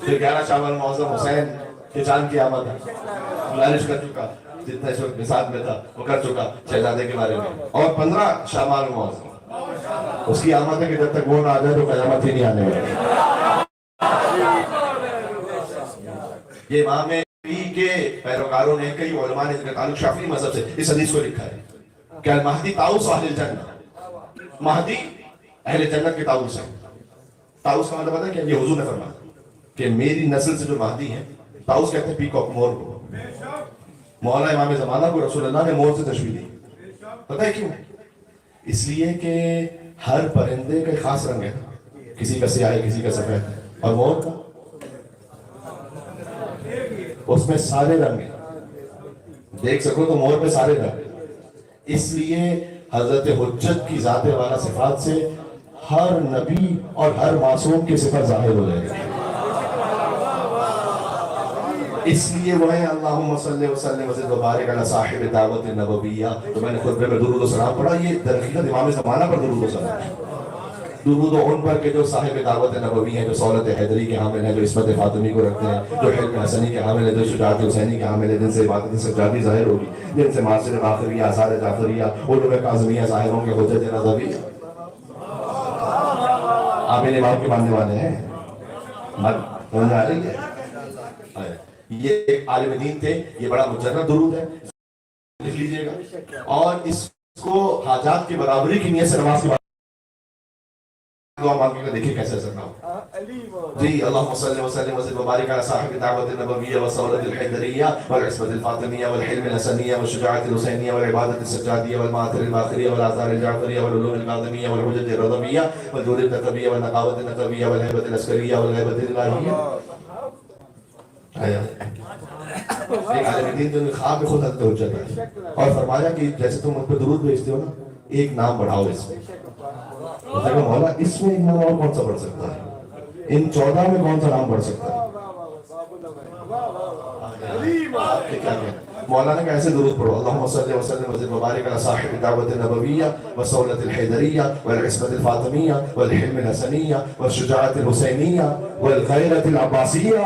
پھر 11 شعبان معظم حسین کے چاند کی آمد ہے، گزارش کر چکا جتنا اس وقت نصاب میں تھا وہ کر چکا شہزادے کے بارے میں، اور 15 شعبان معظم اس کی آمد ہے کہ جب تک وہ نہ آ جائے تو قیامت ہی نہیں آنے والی۔ یہ امام پی کے پیروکاروں نے، کئی علماء نے اس کا تعلق شافعی مذہب سے اس حدیث کو لکھا ہے کہ المہدی طاؤس اہل الجنہ، مہدی اہل جنت کے طاؤس ہیں۔ طاؤس کا مطلب پتہ ہے کہ یہ حضور نے فرمایا کہ میری نسل سے جو مہدی ہیں، طاؤس کہتے ہیں پیکاک، مور کو، مولا امام زمانہ کو رسول اللہ نے مور سے تشبیہ دی۔ پتہ ہے کیوں؟ اس لیے کہ ہر پرندے کا ایک خاص رنگ ہے، کسی کا سیاہ ہے، کسی کا سفید ہے، اور مور کا اس میں سارے رنگ ہیں، دیکھ سکو تو مور پہ سارے رنگ۔ اس لیے حضرت حجت کی ذات والا صفات سے ہر نبی اور ہر معصوم کی صفت ظاہر ہو جائے گی۔ اس لیے وہ ہے اللہم صلی وسلم وزد وبارک علی صاحب دعوت النبویہ۔ تو میں نے خطبے میں درود و سلام پڑھا، یہ در حقیقت امام زمانہ پر درود و سلام ہے، درود و ان پر کہ جو صاحب دعوت نبوی ہیں، جو سہولت حیدری کے حامل ہیں، جو عصمت فاطمی کو رکھتے ہیں، جو حلم حسنی کے حامل ہیں، جو شجاعت حسینی کے حامل ہیں، جن سے عبادت سجادی ظاہر ہوگی، جن سے معاصر باقریہ، آثار جعفریہ، علوم کاظمیہ ظاہروں کے حجت نظوی۔ آپ ان امام کے ماننے والے ہیں؟ سمجھ آ رہی ہے؟ یہ ایک عالم دین تھے، یہ بڑا مجرد درود ہے، لکھ لیجئے گا، اور اس کو حاجات کی برابری کی نیت سے نماز کی دعا مانگے گا، دیکھیں کیسے اثر نہ ہو۔ جی اللہم صلی وسلم وزد وبارک علی صاحب دعوت النبویہ والصولۃ الحیدریہ والعصمت الفاطمیہ والحلم الحسنیہ والشجاعت الحسینیہ والعبادت السجادیہ والمآثر الباقریہ والآثار الجعفریہ والعلوم الکاظمیہ والحجج الرضویہ والجود النقویہ والنقاوت النقویہ والہیبۃ العسکریہ والغیبۃ الالہیہ۔ ایک عالم دین جو خواب میں خود حضرت حجت ہے، اور فرمایا کہ جیسے تم ان پہ درود بھیجتے ہو نا، ایک نام بڑھاؤ اس میں۔ کہا مولا اس میں ایک نام اور کون سا بڑھ سکتا ہے؟ ان 14 میں کون سا نام بڑھ سکتا ہے؟ مولا نے کیسے درود پڑھو؟ اللہم صلی وسلم وزد وبارک علی صاحب دعوت النبویہ والصولۃ الحیدریہ والعصمت الفاطمیہ والحلم الحسنیہ والشجاعت الحسینیہ والغیرۃ العباسیہ۔